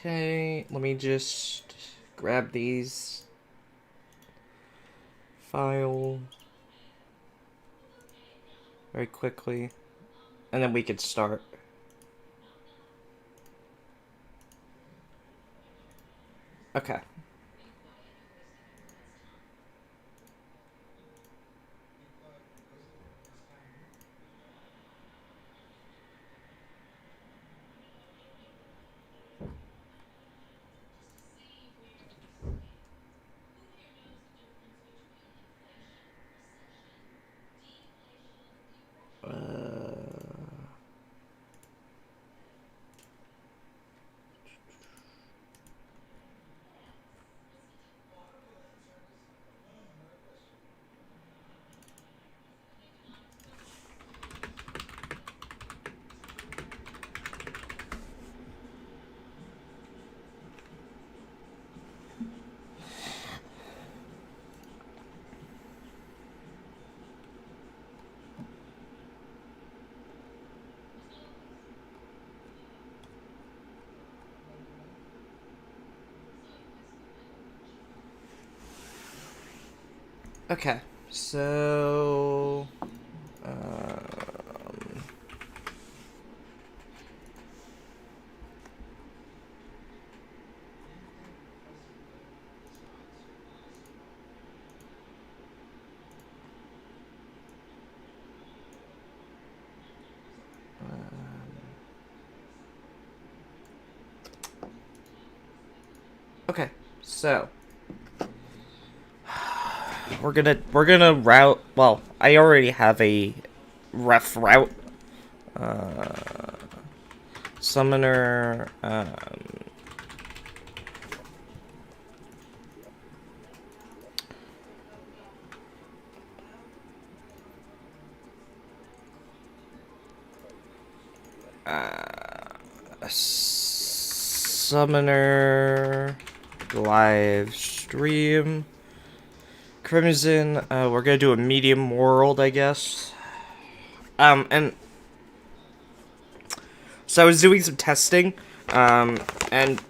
Okay, let me just grab these. File. Very quickly. And then we could start. Okay. Okay, so... okay, so... We're gonna route... Well, I already have a ref route. Summoner... Summoner... Live stream... Crimson, we're gonna do a medium world, I guess. And... So I was doing some testing, and...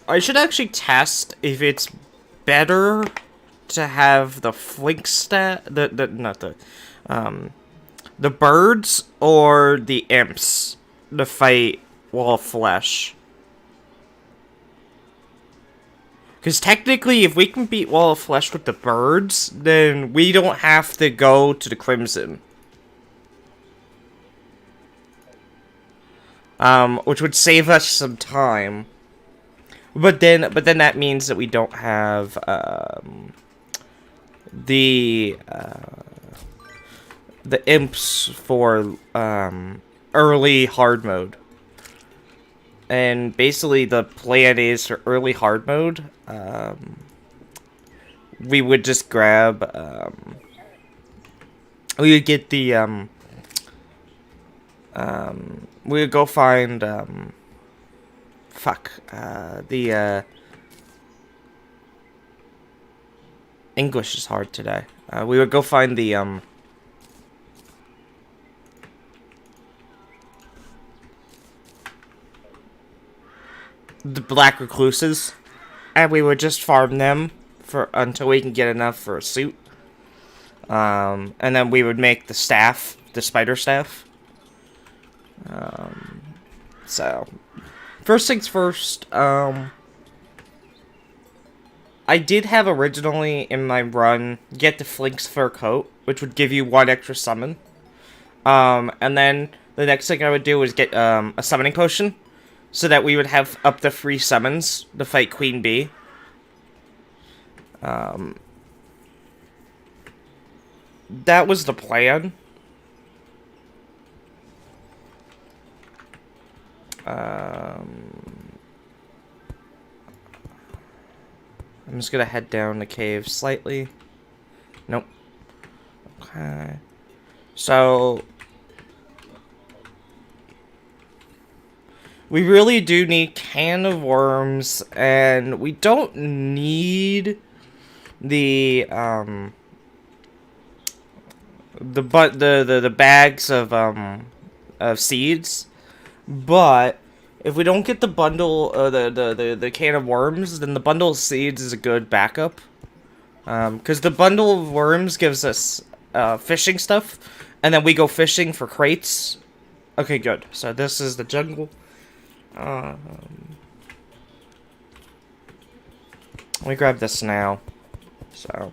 I should actually test if it's better to have the flink stat... the birds or the imps to fight Wall of Flesh. Because technically, if we can beat Wall of Flesh with the birds, then we don't have to go to the Crimson. Which would save us some time. But then that means that we don't have, the imps for, early hard mode. And basically the plan is for early hard mode, we would just grab, we would get the, we would go find, English is hard today. We would go find the black recluses, and we would just farm them for until we can get enough for a suit. And then we would make the staff, the spider staff. So, first things first, I did have originally in my run, get the Flink's fur coat, which would give you 1 extra summon. And then the next thing I would do was get, a summoning potion, so that we would have up to 3 summons to fight Queen Bee. That was the plan. I'm just gonna head down the cave slightly. Nope. Okay. So... we really do need can of worms, and we don't need the bags of of seeds, but if we don't get the bundle, the can of worms, then the bundle of seeds is a good backup. Because the bundle of worms gives us fishing stuff, and then we go fishing for crates. Okay, good. So this is the jungle. Let me grab this now. So.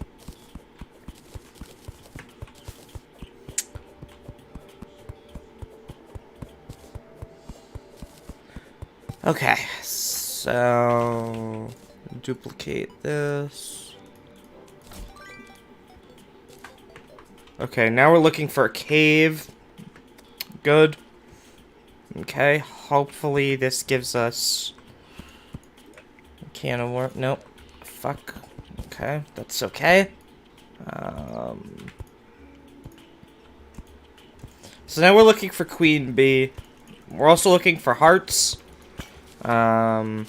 Okay, so duplicate this. Okay, now we're looking for a cave. Good. Okay, hopefully this gives us a can of worm. Nope. Fuck. Okay, that's okay. So now we're looking for Queen Bee. We're also looking for hearts. And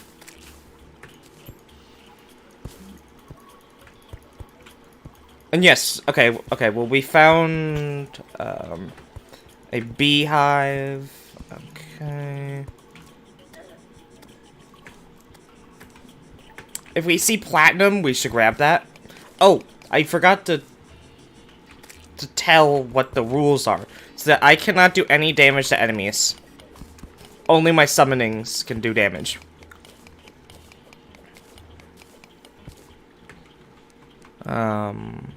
yes, okay, well, we found, a beehive. Okay. If we see platinum, we should grab that. Oh, I forgot to tell what the rules are. So that I cannot do any damage to enemies. Only my summonings can do damage.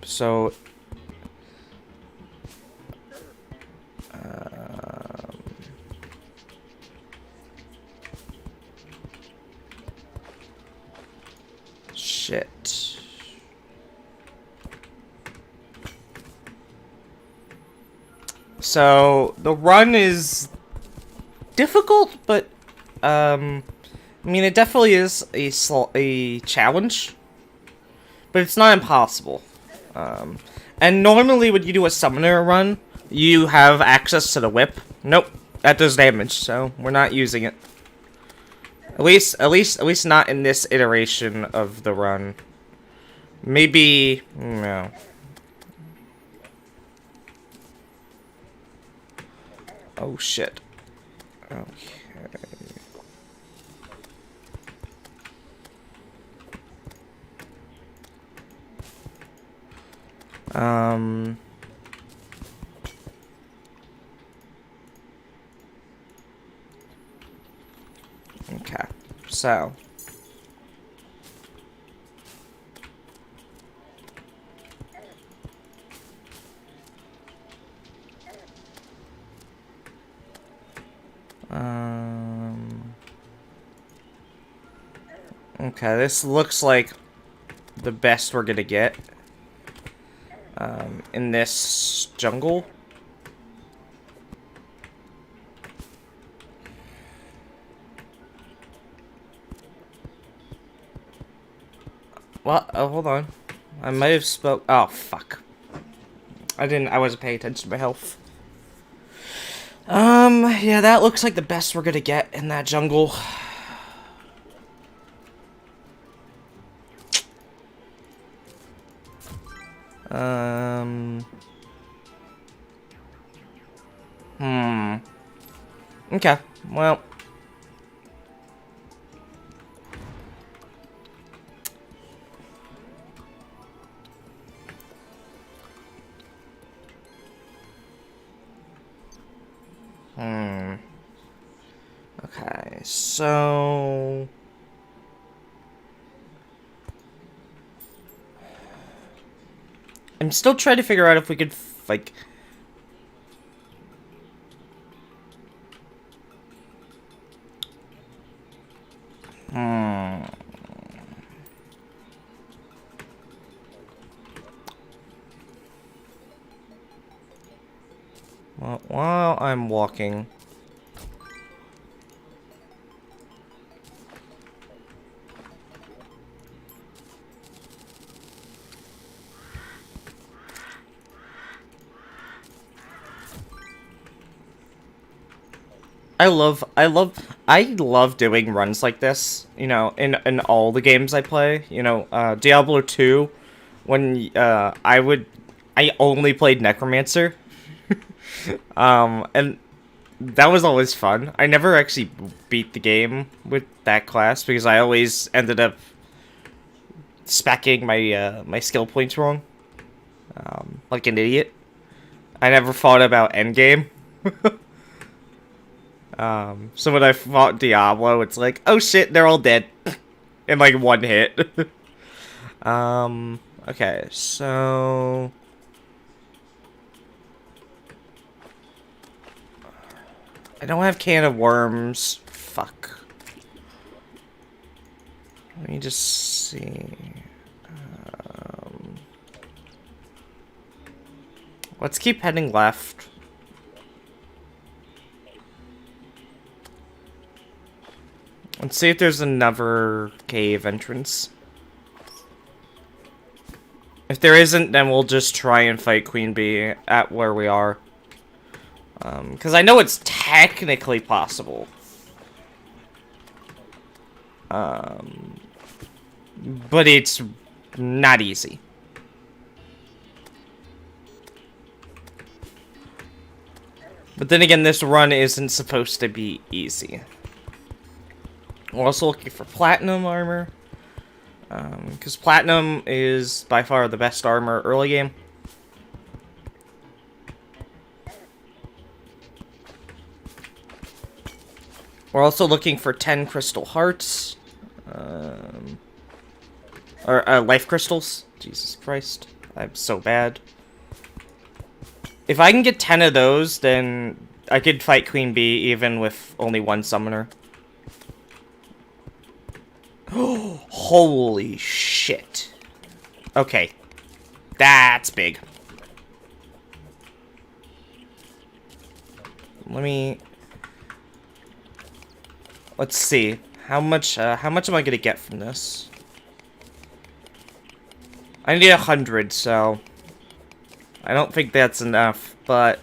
So... shit. So, the run is difficult, but, I mean, it definitely is a challenge, but it's not impossible. And normally when you do a summoner run, you have access to the whip. Nope, that does damage, so we're not using it. At least not in this iteration of the run. Maybe, no. Oh shit. Okay. Okay, so. Okay, this looks like the best we're gonna get. In this jungle. What? Oh, hold on. I might have spoke. Oh, fuck. I wasn't paying attention to my health. Yeah, that looks like the best we're gonna get in that jungle. Okay, well. Okay, so... I'm still trying to figure out if we could, like... Well, while I'm walking... I love doing runs like this, you know, in all the games I play. You know, Diablo 2, when, I only played Necromancer. And That was always fun. I never actually beat the game with that class because I always ended up specking my skill points wrong, like an idiot. I never thought about endgame. So when I fought Diablo, it's like, oh shit, they're all dead in like one hit. Okay, so I don't have can of worms. Fuck. Let me just see. Let's keep heading left. Let's see if there's another cave entrance. If there isn't, then we'll just try and fight Queen Bee at where we are. Because I know it's technically possible. But it's not easy. But then again, this run isn't supposed to be easy. We're also looking for platinum armor. Because platinum is by far the best armor early game. We're also looking for 10 crystal hearts. Or life crystals. Jesus Christ. I'm so bad. If I can get 10 of those, then I could fight Queen Bee even with only one summoner. Holy shit. Okay. That's big. Let's see. How much am I gonna get from this? I need 100, so I don't think that's enough, but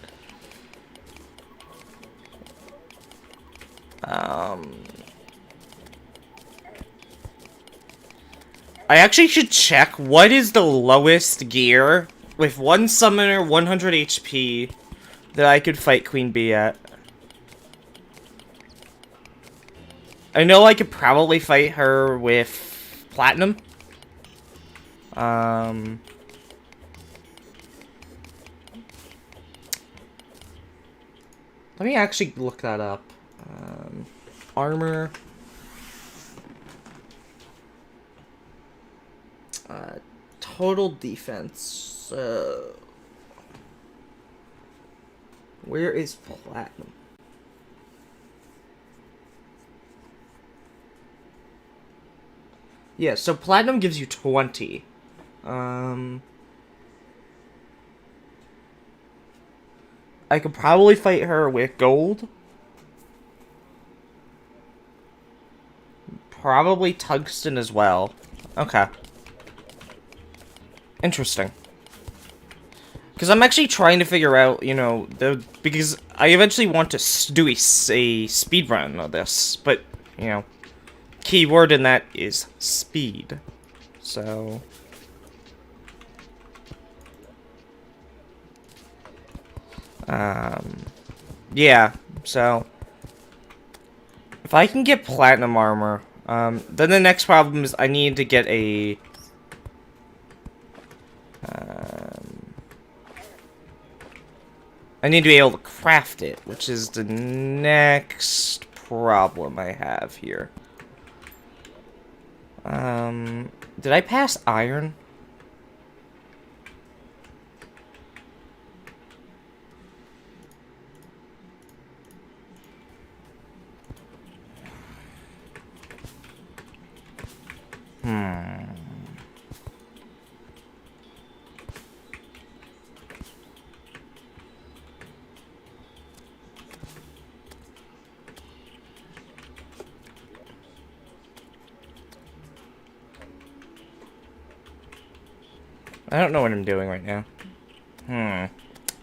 I actually should check what is the lowest gear with one summoner, 100 HP that I could fight Queen Bee at. I know I could probably fight her with platinum. Let me actually look that up. Armor. Total defense. Where is platinum? Yeah, so platinum gives you 20. I could probably fight her with gold. Probably tungsten as well. Okay. Interesting. Because I'm actually trying to figure out, you know, because I eventually want to do a speed run of this, but, you know, keyword in that is speed. So yeah, so if I can get platinum armor, then the next problem is I need to get a I need to be able to craft it, which is the next problem I have here. Did I pass iron? I don't know what I'm doing right now.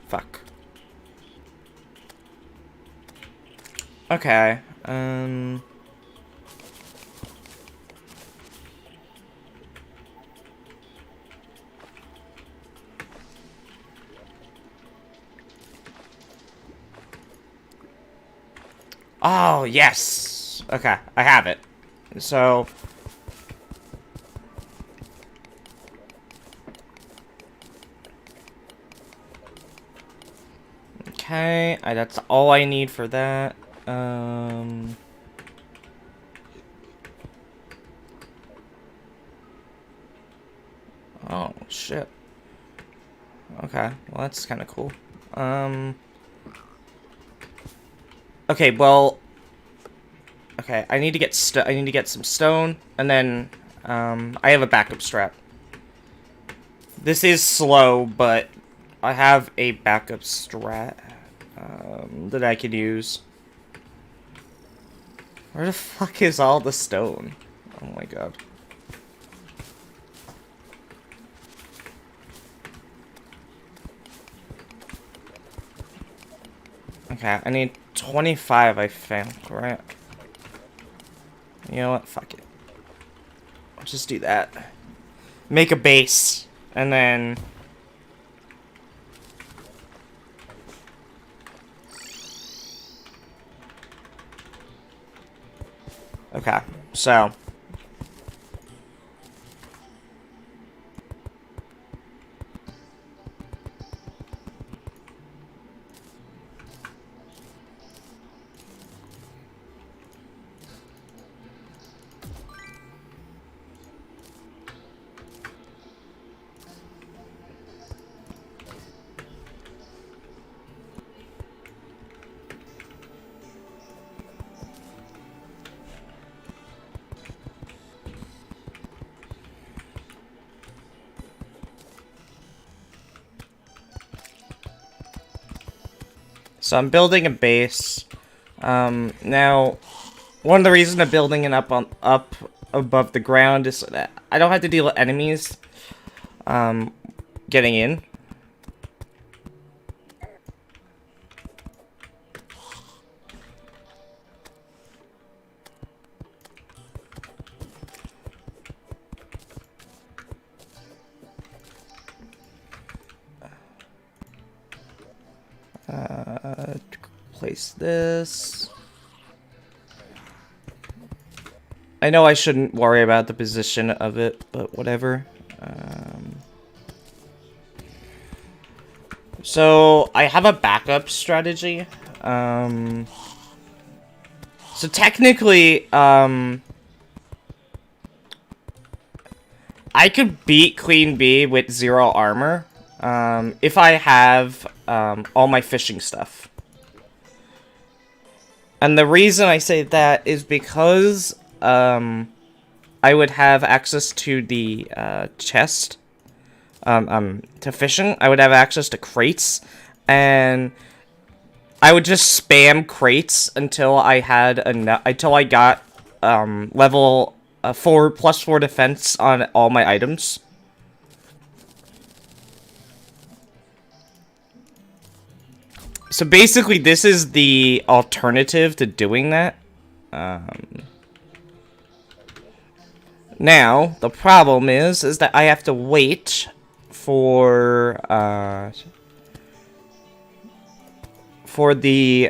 Fuck. Okay, Oh, yes. Okay, I have it. So... Okay, that's all I need for that. Oh, shit. Okay, well, that's kind of cool. Okay, well... Okay, I need to get some stone, and then, I have a backup strat. This is slow, but I have a backup strat, that I could use. Where the fuck is all the stone? Oh my god. Okay, I need 25, I think, right? You know what? Fuck it. I'll just do that. Make a base, and then... Okay, so... So I'm building a base. Now, one of the reasons I'm building it up above the ground is so that I don't have to deal with enemies, getting in. Place this. I know I shouldn't worry about the position of it, but whatever. So, I have a backup strategy. So technically, I could beat Queen Bee with 0 armor, if I have, all my fishing stuff. And the reason I say that is because, I would have access to the, chest, to fishing. I would have access to crates, and I would just spam crates until I had enough, until I got, level, 4+4 defense on all my items. So basically, this is the alternative to doing that. Now, the problem is that I have to wait for the,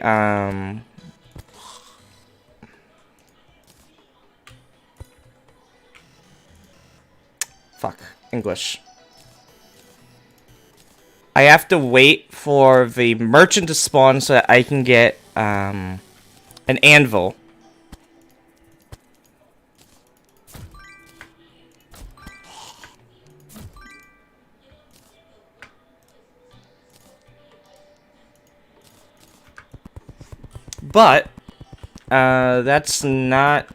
fuck, English. I have to wait for the merchant to spawn so that I can get, an anvil. But, that's not,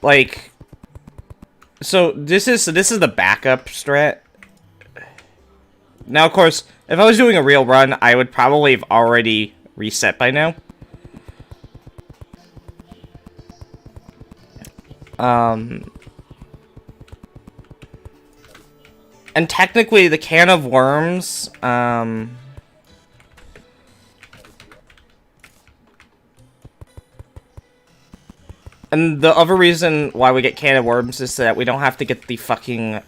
like, so this is the backup strat. Now, of course, if I was doing a real run, I would probably have already reset by now. And technically, the can of worms, and the other reason why we get can of worms is that we don't have to get the fucking,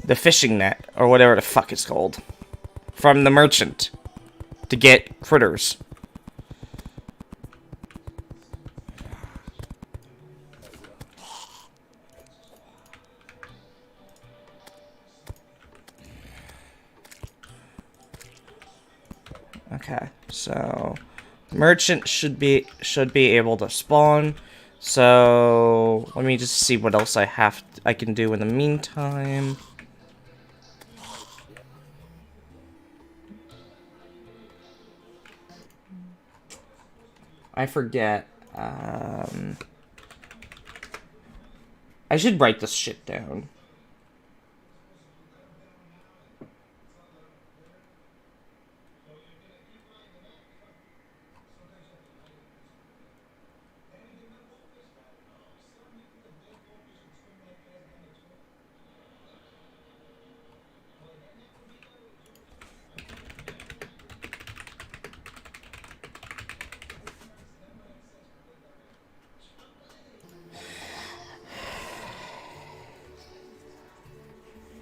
the fishing net, or whatever the fuck it's called, from the merchant to get critters. Okay, so merchant should be able to spawn. So let me just see what else I can do in the meantime. I forget. I should write this shit down.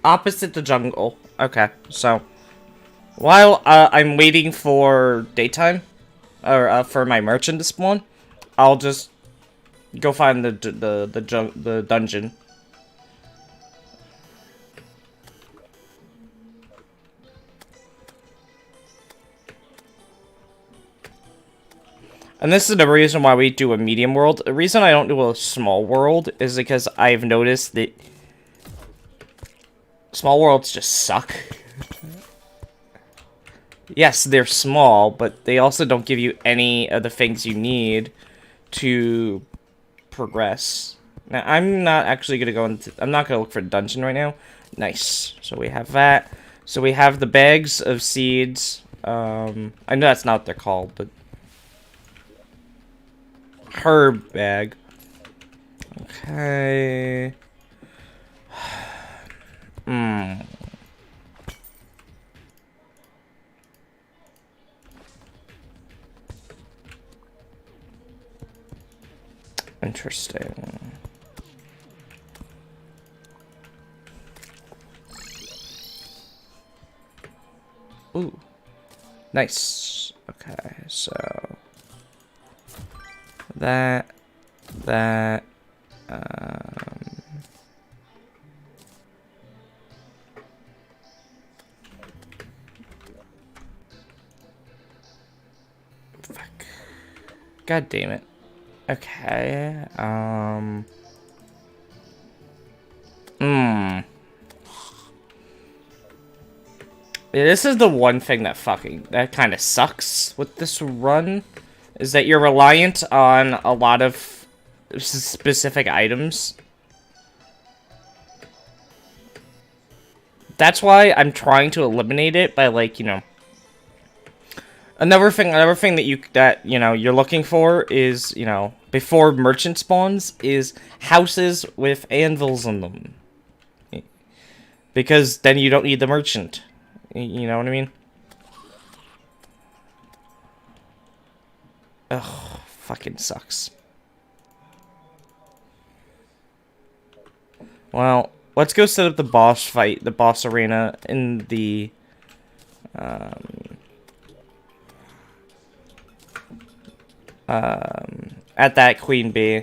Opposite the jungle. Okay, so while I'm waiting for daytime, or for my merchant to spawn, I'll just go find the dungeon. And this is the reason why we do a medium world. The reason I don't do a small world is because I've noticed that small worlds just suck. Yes, they're small, but they also don't give you any of the things you need to progress. Now, I'm not actually gonna go into... I'm not gonna look for a dungeon right now. Nice. So we have that. So we have the bags of seeds. I know that's not what they're called, but... herb bag. Okay. Interesting. Ooh. Nice. Okay, so... that... fuck. God damn it. Okay, this is the one thing that kind of sucks with this run, is that you're reliant on a lot of specific items. That's why I'm trying to eliminate it by, like, you know... Another thing that you're looking for is, you know, before merchant spawns, is houses with anvils in them. Because then you don't need the merchant. You know what I mean? Ugh, fucking sucks. Well, let's go set up the boss fight, the boss arena in the, at that Queen Bee.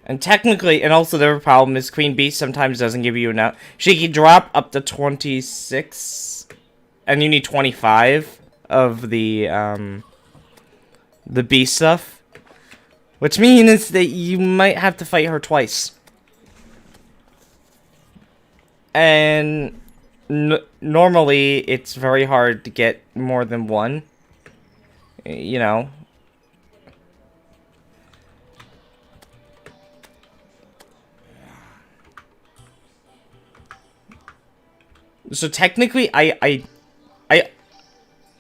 And technically, and also the other problem is Queen Bee sometimes doesn't give you enough. She can drop up to 26, and you need 25 of the bee stuff. Which means that you might have to fight her twice. And normally, it's very hard to get more than one. You know. So technically, I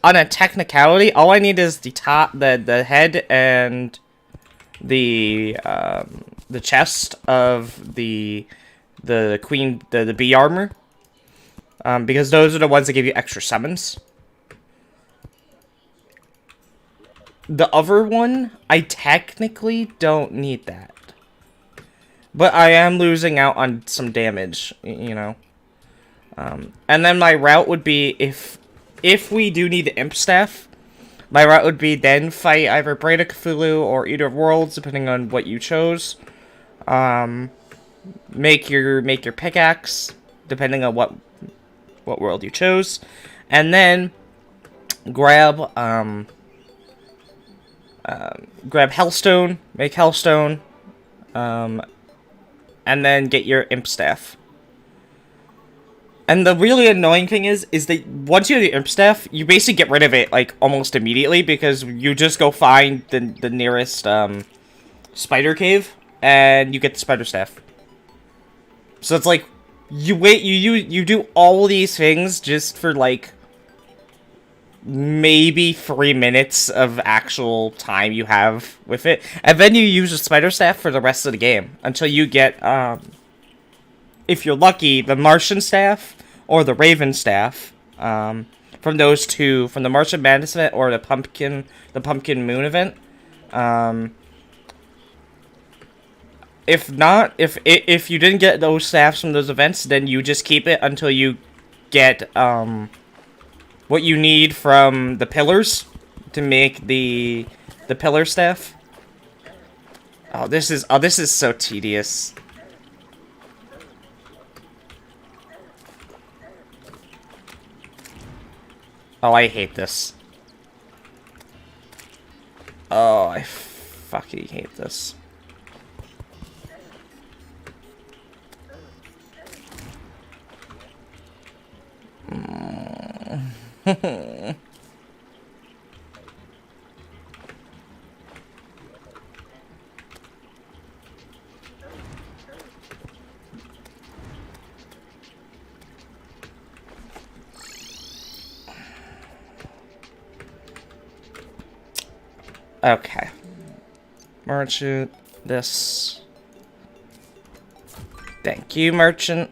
on a technicality, all I need is the top, the head, and the chest of the queen, the bee armor, because those are the ones that give you extra summons. The other one, I technically don't need that, but I am losing out on some damage, you know. And then my route would be, if we do need the imp staff, my route would be then fight either Braid of Cthulhu or Eater of Worlds, depending on what you chose. Make your pickaxe, depending on what world you chose, and then grab, grab Hellstone, make Hellstone, and then get your Imp Staff. And the really annoying thing is that once you have the Imp Staff, you basically get rid of it, like, almost immediately, because you just go find the nearest, spider cave, and you get the Spider Staff. So it's like, you wait, you do all these things just for, like, maybe 3 minutes of actual time you have with it, and then you use the Spider Staff for the rest of the game, until you get, if you're lucky, the Martian Staff, or the Raven Staff, from those two, from the Martian Madness event, or the Pumpkin Moon event. If not, if you didn't get those staffs from those events, then you just keep it until you get, what you need from the pillars to make the pillar staff. Oh, this is so tedious. Oh, I hate this. Oh, I fucking hate this. Okay. Merchant, this. Thank you, merchant.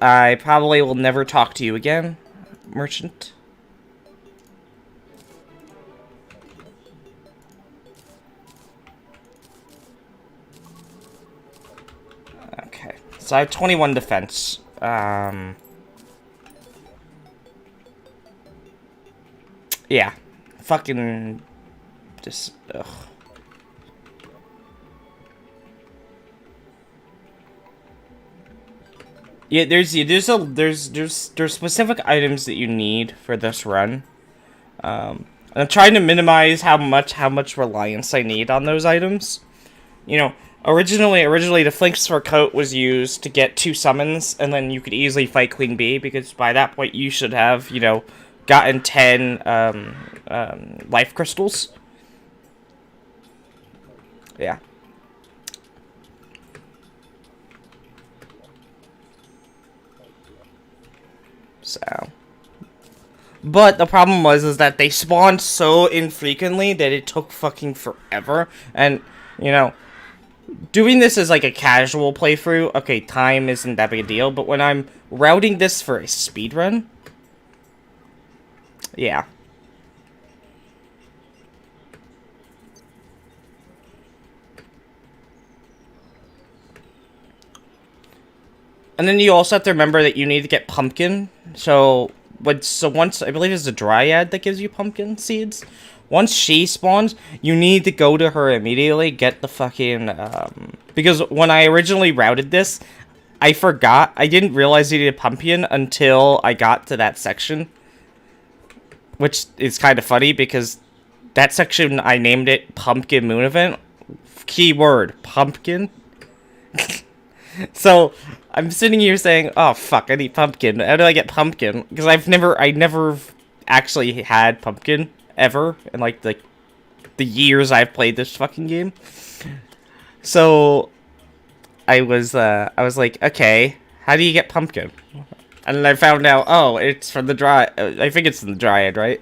I probably will never talk to you again, merchant. Okay. So I have 21 defense. Yeah. Fucking just, ugh. Yeah, there's specific items that you need for this run. And I'm trying to minimize how much reliance I need on those items. You know, originally the Flink's Fur Coat was used to get 2 summons, and then you could easily fight Queen Bee, because by that point you should have, you know, gotten 10 life crystals. Yeah. So. But the problem is that they spawned so infrequently that it took fucking forever. And, you know, doing this as like a casual playthrough, okay, time isn't that big a deal, but when I'm routing this for a speedrun, yeah. And then you also have to remember that you need to get pumpkin. So once, I believe it's the Dryad that gives you pumpkin seeds. Once she spawns, you need to go to her immediately, get the fucking, because when I originally routed this, I forgot, I didn't realize you needed pumpkin until I got to that section. Which is kind of funny, because that section, I named it Pumpkin Moon Event. Keyword, pumpkin. So, I'm sitting here saying, oh fuck, I need pumpkin. How do I get pumpkin? Because I never actually had pumpkin, ever, in like the years I've played this fucking game. So, I was like, okay, how do you get pumpkin? And then I found out, oh, it's from the I think it's in the Dryad, right?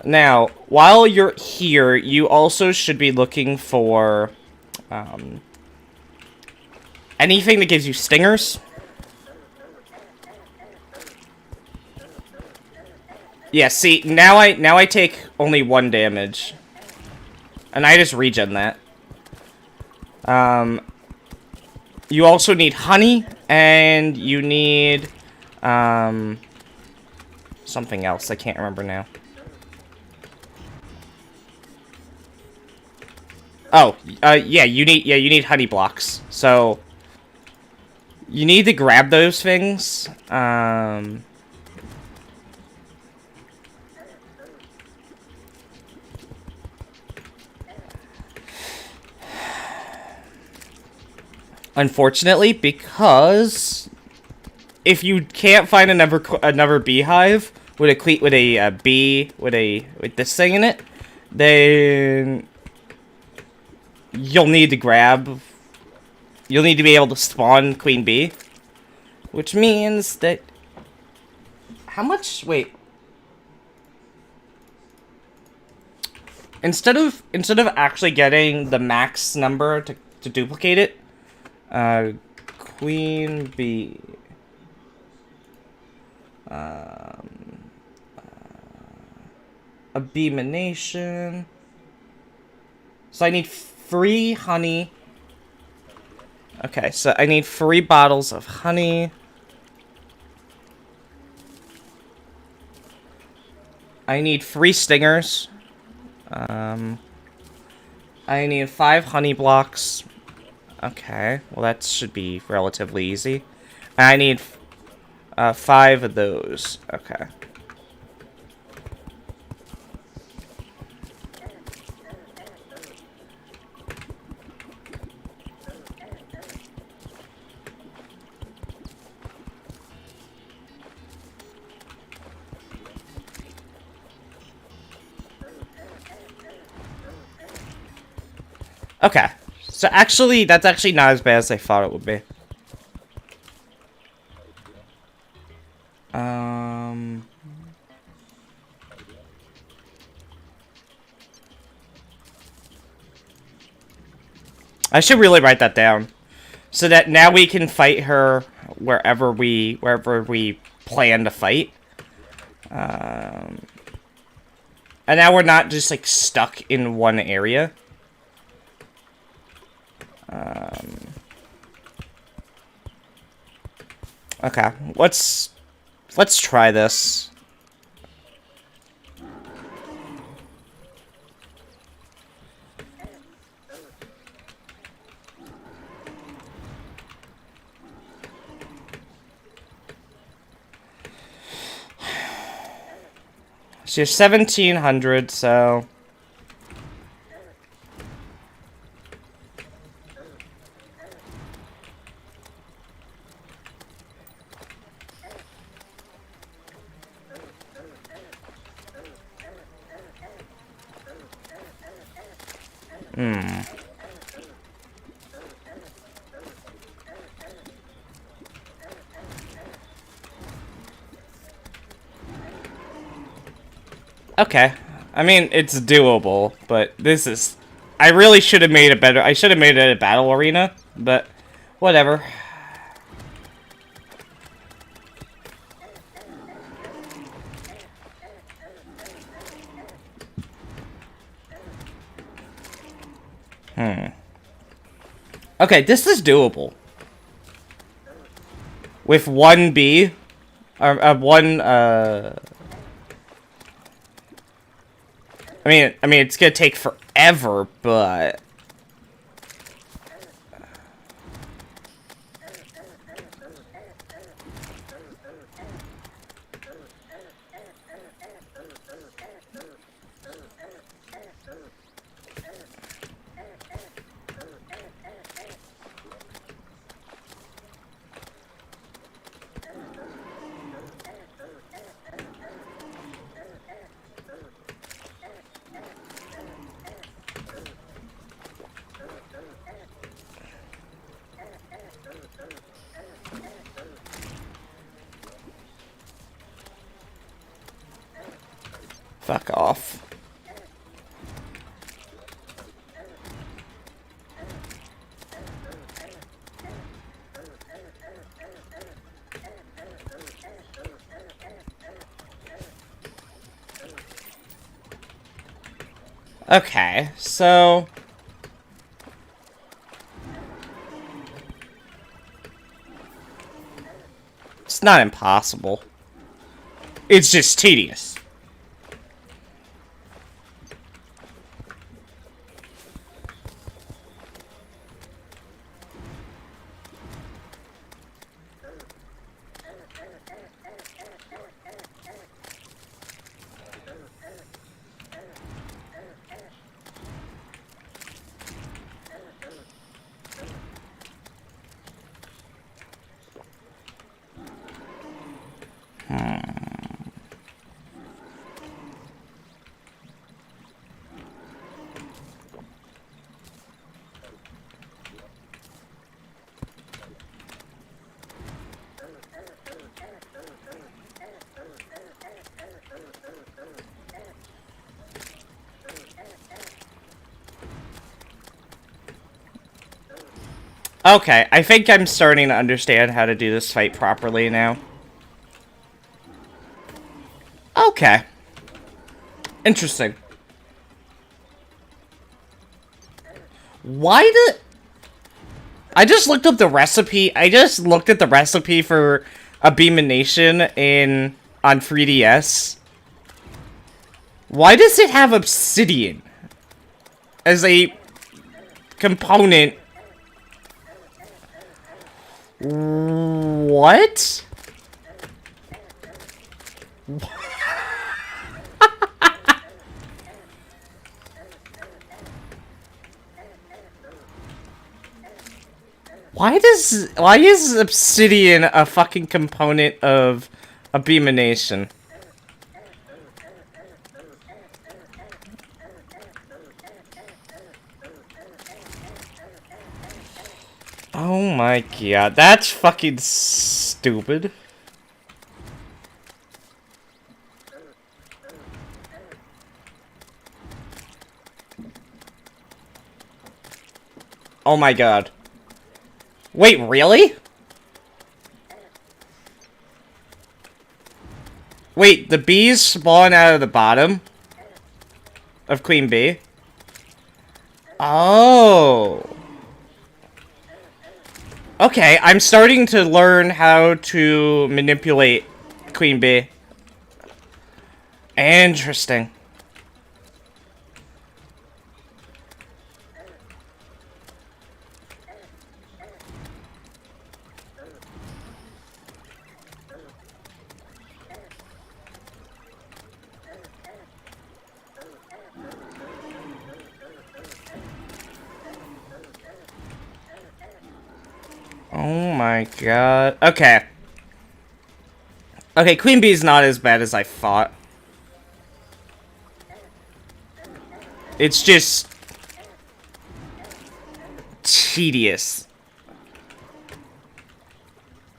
Now, while you're here, you also should be looking for, anything that gives you stingers. Yeah, see, now I take only 1 damage. And I just regen that. You also need honey, and you need, something else. I can't remember now. Oh, yeah, you need honey blocks. So, you need to grab those things. Unfortunately, because if you can't find another beehive with a bee with this thing in it, then you'll need to be able to spawn queen bee, which means that how much? Wait. Instead of actually getting the max number to duplicate it, queen bee. Abeemination. So I need 3 honey. Okay, so I need 3 bottles of honey. I need 3 stingers. I need 5 honey blocks. Okay, well that should be relatively easy. I need 5 of those. Okay. Okay. So actually, that's actually not as bad as I thought it would be. I should really write that down, so that now we can fight her wherever we plan to fight. And now we're not just like stuck in one area. Okay, let's try this. So you're 1,700, so... Okay. I mean, it's doable, but this is... I really should have made it better. I should have made it a battle arena, but whatever. Okay, this is doable. With 1 bee, or one, I mean, it's gonna take forever, but... Fuck off. Okay, so... It's not impossible. It's just tedious. Okay, I think I'm starting to understand how to do this fight properly now. Okay. Interesting. Why did... I just looked up the recipe. I just looked at the recipe for Abomination on 3DS. Why does it have obsidian as a component? What? Why is obsidian a fucking component of Abomination? Oh my god, that's fucking stupid. Oh my god. Wait, really? Wait, the bees spawn out of the bottom of Queen Bee? Oh. Okay, I'm starting to learn how to manipulate Queen Bee. Interesting. Oh my god. Okay. Okay, Queen Bee's not as bad as I thought. It's just... tedious.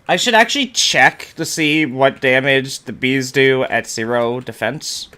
I should actually check to see what damage the bees do at 0 defense.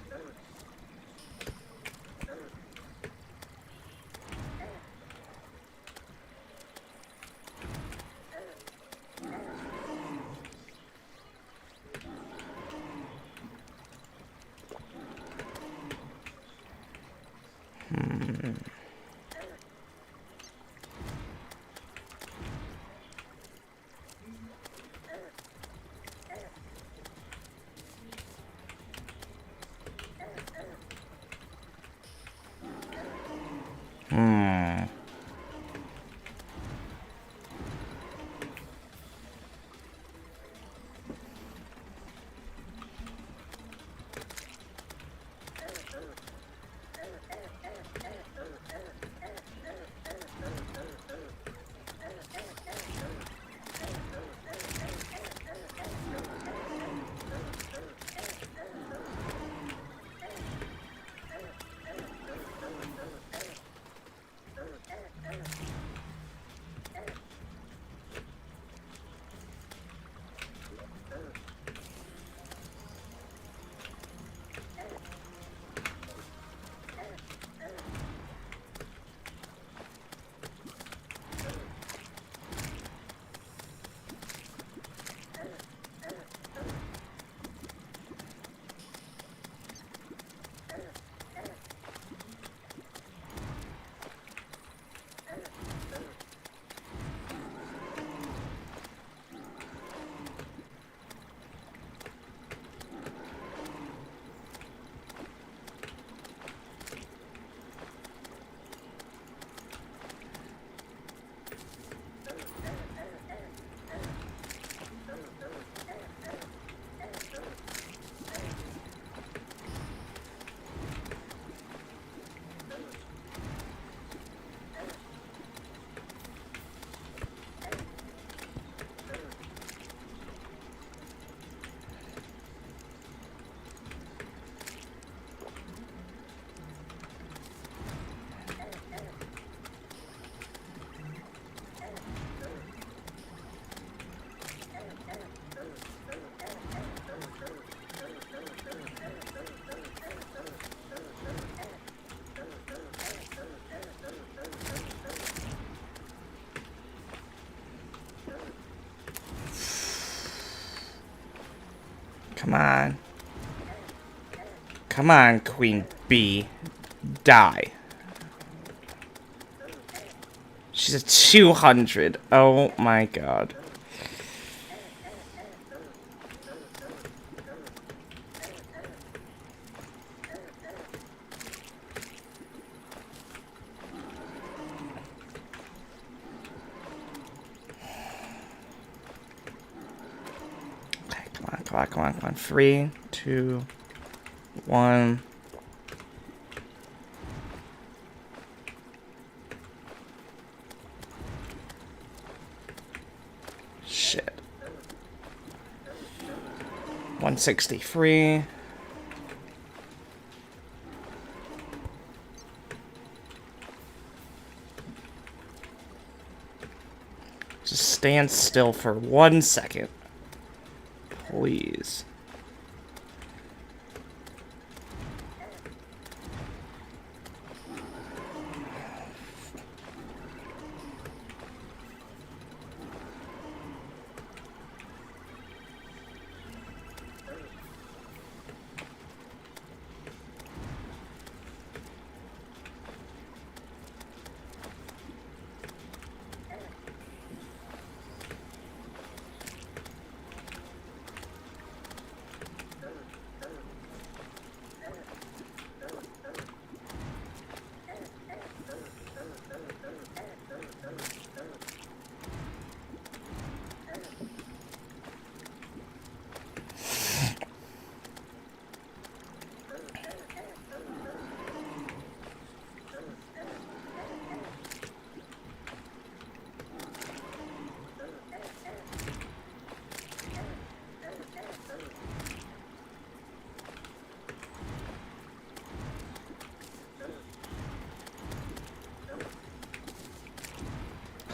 Come on. Come on, Queen Bee. Die. She's a 200. Oh my god. Okay, come on, come on, come on, come on. 3, 2, 1. Shit. 163. Just stand still for 1 second. Please.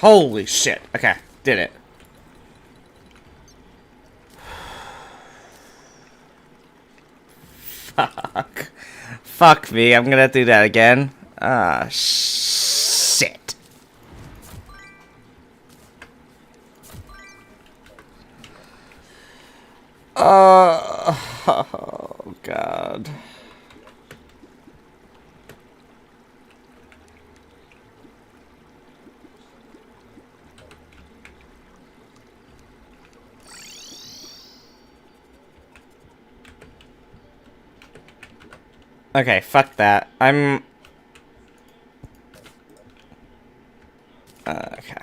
Holy shit. Okay, did it. Fuck. Fuck me, I'm gonna do that again. Ah, shit. Oh, God. Okay, fuck that. I'm... okay.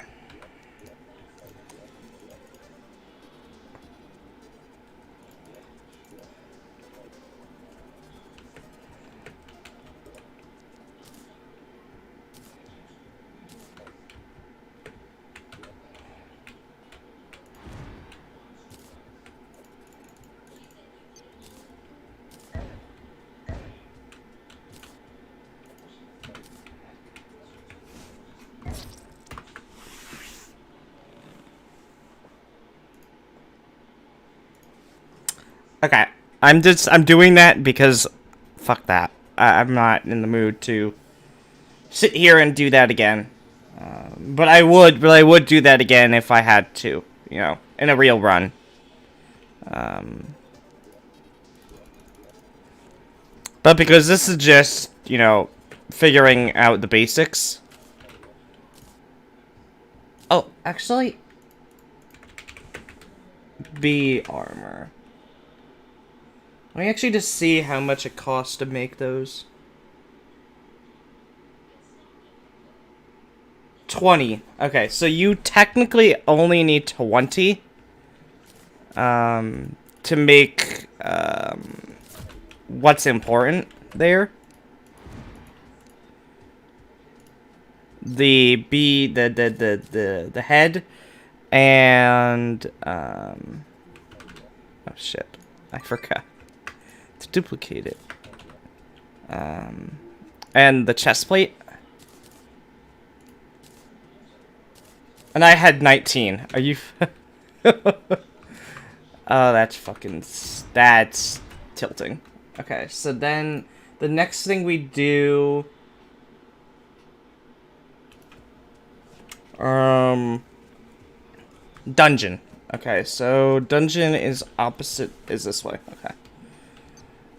Okay, I'm doing that because, fuck that. I'm not in the mood to sit here and do that again. But I would do that again if I had to, you know, in a real run. But because this is just, you know, figuring out the basics. Oh, actually, B armor. Let me actually just see how much it costs to make those. 20. Okay, so you technically only need 20 to make what's important there. The head and oh shit, I forgot to duplicate it. And the chest plate. And I had 19. Are you? Oh, that's fucking... that's tilting. Okay, so then the next thing we do... dungeon. Okay, so dungeon is opposite, is this way. Okay.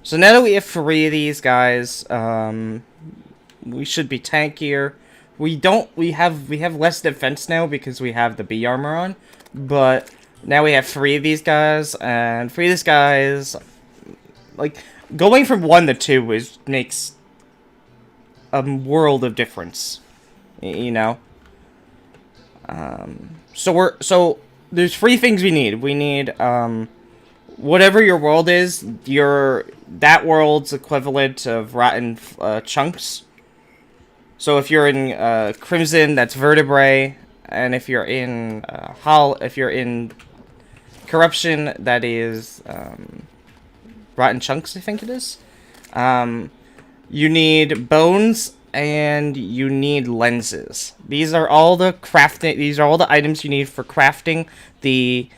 So now that we have 3 of these guys, we should be tankier. We have less defense now because we have the B armor on, but now we have 3 of these guys, and 3 of these guys, like, going from 1 to 2 makes a world of difference, you know? So there's 3 things we need. We need, whatever your world is, that world's equivalent of rotten chunks. So if you're in Crimson, that's vertebrae, and if you're in Corruption, that is rotten chunks, I think it is. You need bones and you need lenses. These are all the items you need for crafting the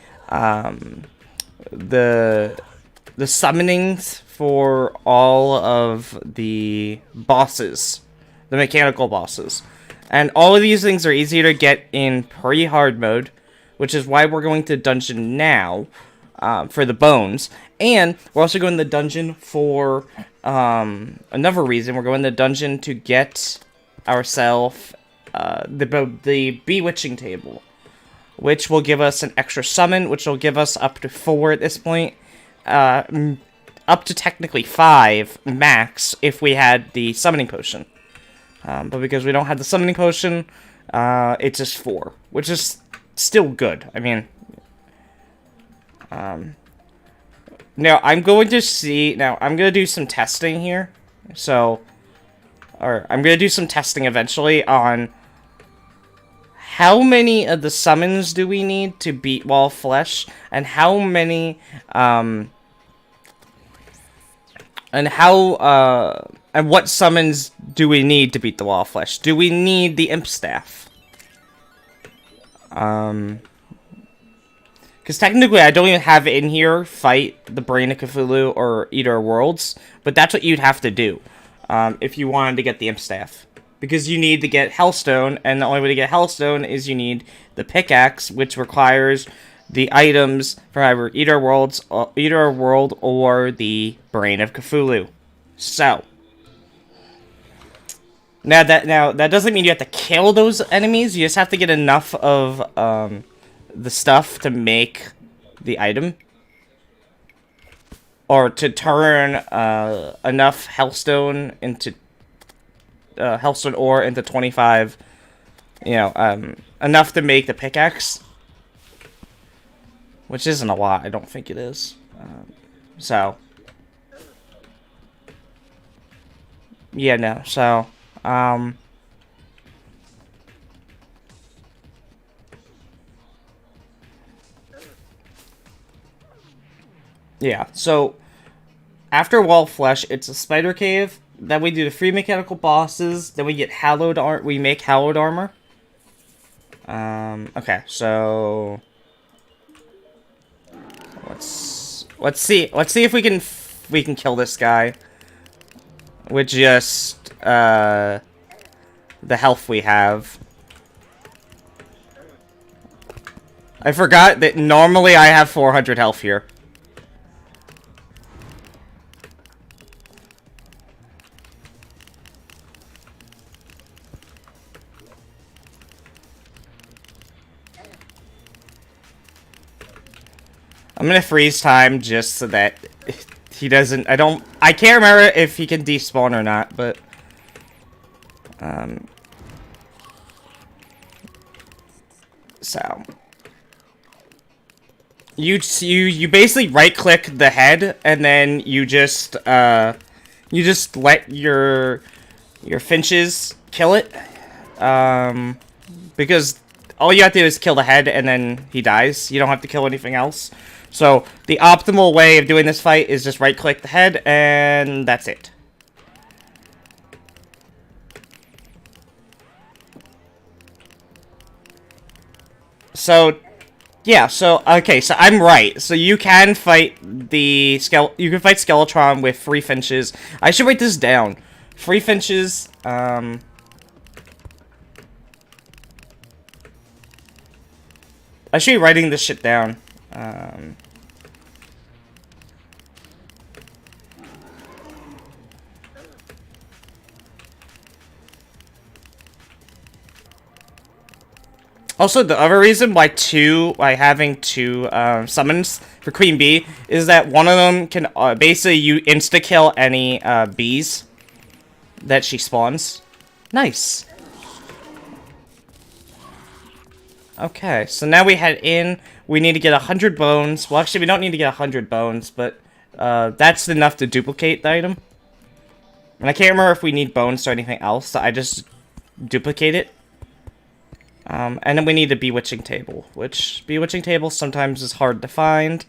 summonings for all of the bosses, the mechanical bosses. And all of these things are easier to get in pre-hard mode, which is why we're going to dungeon now for the bones. And we're also going to the dungeon for another reason. We're going to the dungeon to get ourselves the bewitching table, which will give us an extra summon, which will give us up to 4 at this point. Up to technically 5 max if we had the summoning potion. But because we don't have the summoning potion, it's just 4, which is still good. I mean, now I'm going to do some testing here. I'm going to do some testing eventually on how many of the summons do we need to beat Wall Flesh, and how many, and what summons do we need to beat the Wall of Flesh? Do we need the Imp Staff? Because technically I don't even have it in here, fight the Brain of Cthulhu or Eater of Worlds, but that's what you'd have to do if you wanted to get the Imp Staff. Because you need to get Hellstone, and the only way to get Hellstone is you need the pickaxe, which requires the items from either Eater of World or the Brain of Cthulhu. So now that doesn't mean you have to kill those enemies. You just have to get enough of the stuff to make the item, or to turn enough Hellstone into Hellstone ore into 25. Enough to make the pickaxe. Which isn't a lot, I don't think it is. Yeah, no, so, yeah, so, after Wall Flesh, it's a spider cave. Then we do the 3 mechanical bosses. Then we get we make hallowed armor. Okay, so let's see if we can kill this guy with just the health we have. I forgot that normally I have 400 health here. I'm gonna freeze time just so that he doesn't. I can't remember if he can despawn or not, but so you basically right click the head, and then you just let your finches kill it, because all you have to do is kill the head, and then he dies. You don't have to kill anything else. So, the optimal way of doing this fight is just right-click the head, and that's it. So, yeah, okay, so I'm right. So you can fight Skeletron with 3 finches. I should write this down. 3 finches, I should be writing this shit down. Also, the other reason why having two summons for Queen Bee is that one of them can basically you insta kill any bees that she spawns. Nice. Okay, so now we head in. We need to get 100 bones. Well, actually, we don't need to get 100 bones, but that's enough to duplicate the item. And I can't remember if we need bones or anything else, so I just duplicate it. And then we need a bewitching table, which bewitching table sometimes is hard to find.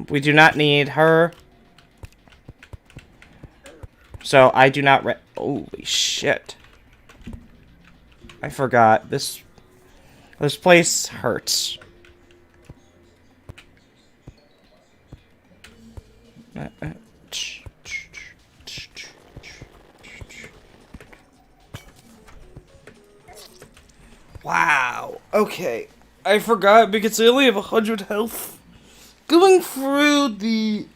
We do not need her. So I do not holy shit. I forgot. This place hurts. Wow. Okay. I forgot because I only have 100 health. Going through the...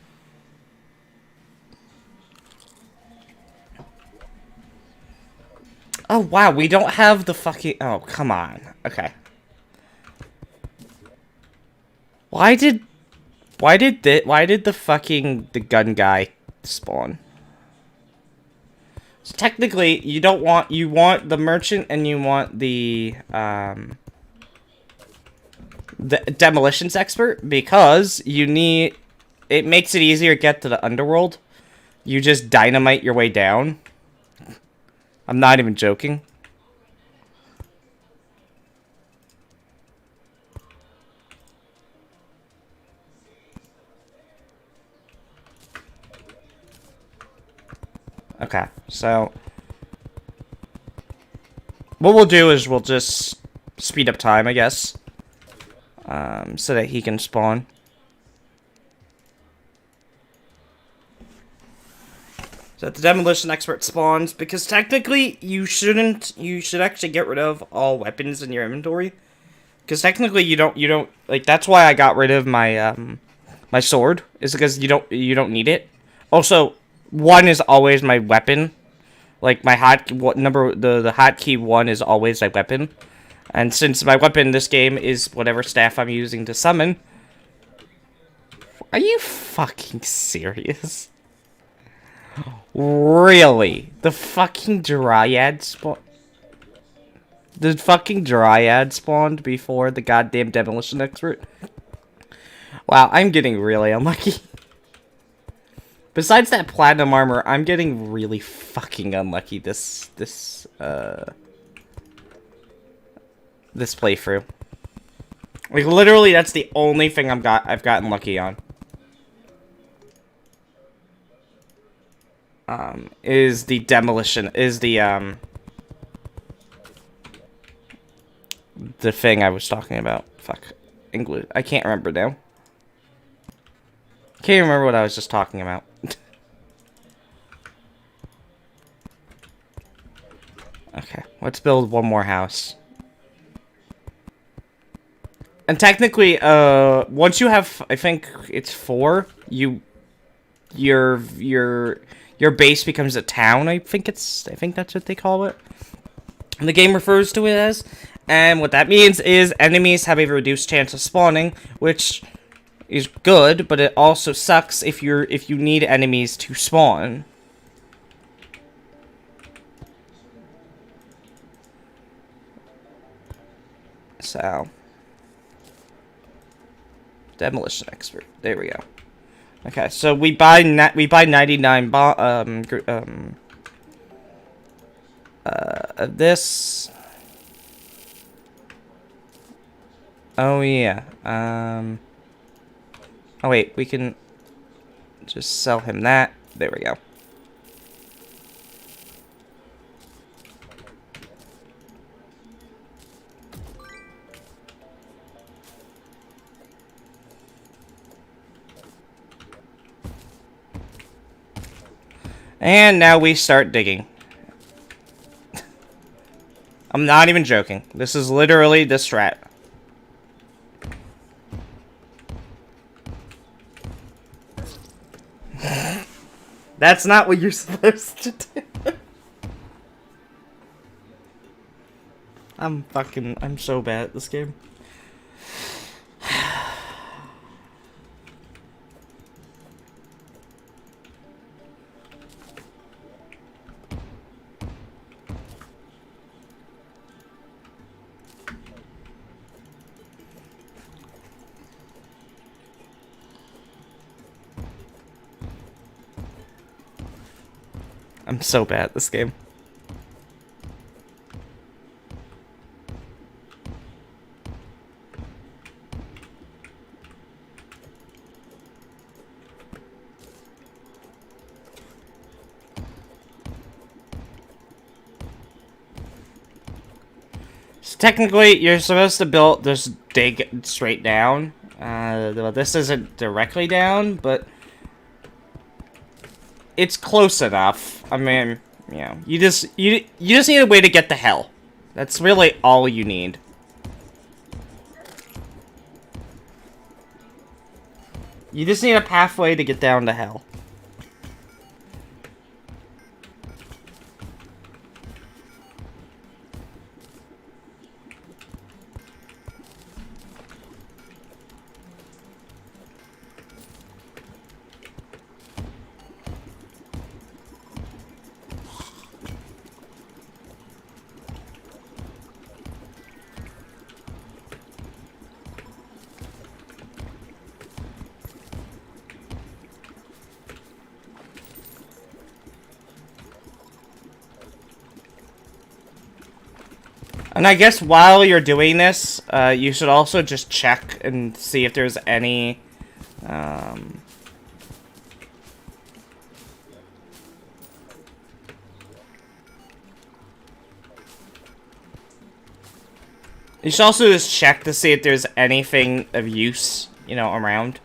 Oh, wow. We don't have the fucking... Oh, come on. Okay. Why did the fucking... the gun guy spawn? So technically, you don't want... You want the merchant and you want the demolitions expert because you need... It makes it easier to get to the underworld. You just dynamite your way down. I'm not even joking. Okay, so... What we'll do is we'll just speed up time, I guess. So that he can spawn. So that the demolition expert spawns, because technically you should actually get rid of all weapons in your inventory. Because technically you don't, like, that's why I got rid of my, my sword, is because you don't need it. Also, 1 is always my weapon. Like, my the hotkey 1 is always my weapon. And since my weapon in this game is whatever staff I'm using to summon. Are you fucking serious? Really? The fucking dryad spawn? The fucking dryad spawned before the goddamn demolition expert? Wow, I'm getting really unlucky. Besides that platinum armor, I'm getting really fucking unlucky this playthrough. Like, literally, that's the only thing I've gotten lucky on. Is the demolition, the thing I was talking about. Fuck. English. I can't remember now. Can't remember what I was just talking about. Okay, let's build one more house. And technically, once you have, I think it's 4, your base becomes a town. I think that's what they call it. And the game refers to it as. And what that means is enemies have a reduced chance of spawning, which is good, but it also sucks if you need enemies to spawn. So, demolition expert. There we go. Okay, so we buy 99 of this. Oh yeah. Oh wait, we can just sell him that. There we go. And now we start digging. I'm not even joking. This is literally the strat. That's not what you're supposed to do. I'm so bad at this game. I'm so bad at this game. So technically, you're supposed to build this dig straight down. Well, this isn't directly down, but it's close enough. I mean, you know, you just need a way to get to hell. That's really all you need. You just need a pathway to get down to hell. And I guess while you're doing this, you should also just check and see if there's any, you should also just check to see if there's anything of use, you know, around.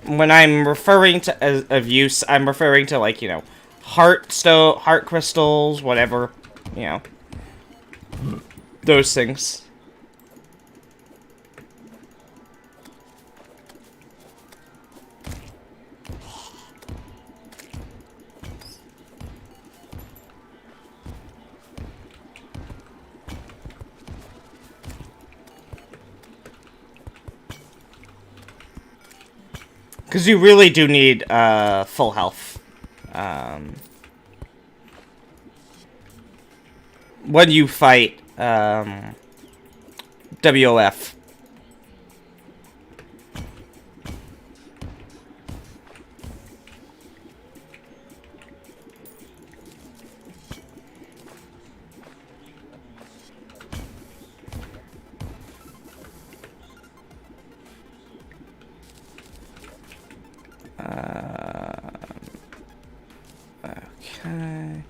When I'm referring to of use, I'm referring to, like, you know, heart crystals, whatever, you know, those things. Because you really do need full health. When you fight WOF. Okay.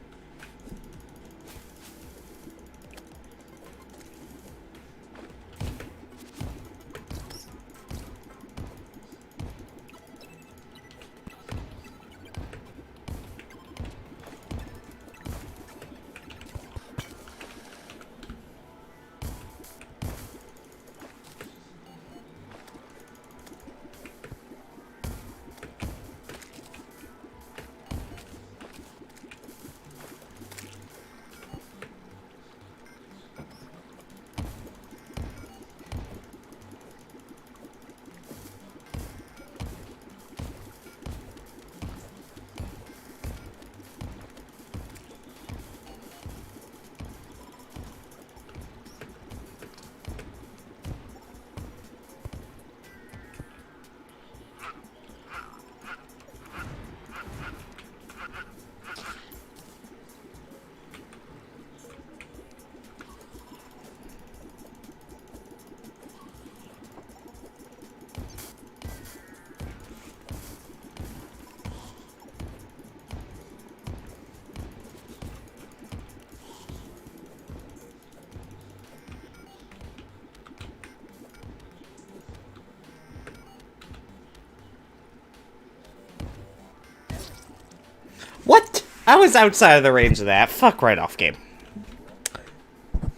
What? I was outside of the range of that. Fuck right off, game.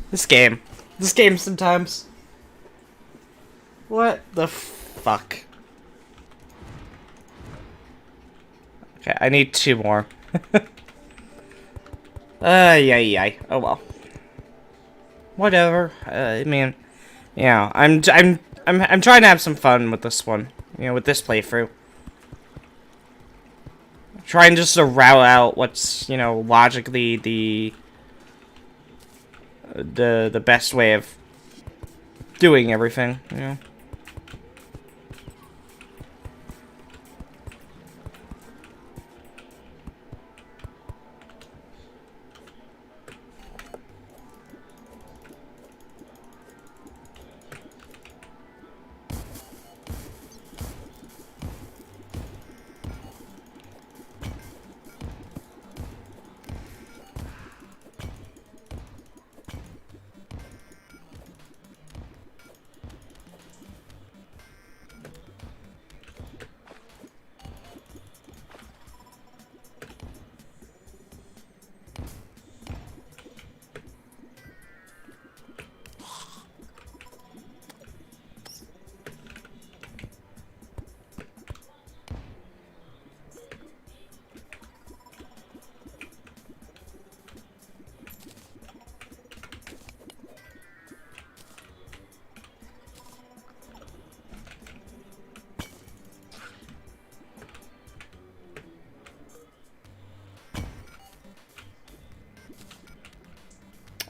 This game sometimes. What the fuck? Okay, I need 2 more. Yeah. Oh well. Whatever. I mean, yeah. I'm trying to have some fun with this one. You know, with this playthrough. Trying just to route out what's, you know, logically the best way of doing everything, you know.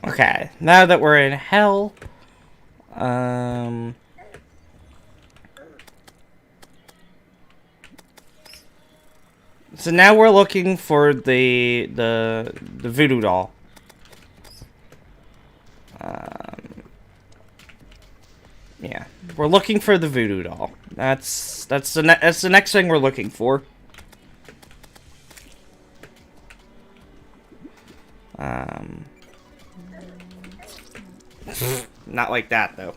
Okay, now that we're in hell, so now we're looking for the voodoo doll. Yeah, we're looking for the voodoo doll. That's the next thing we're looking for. Not like that though.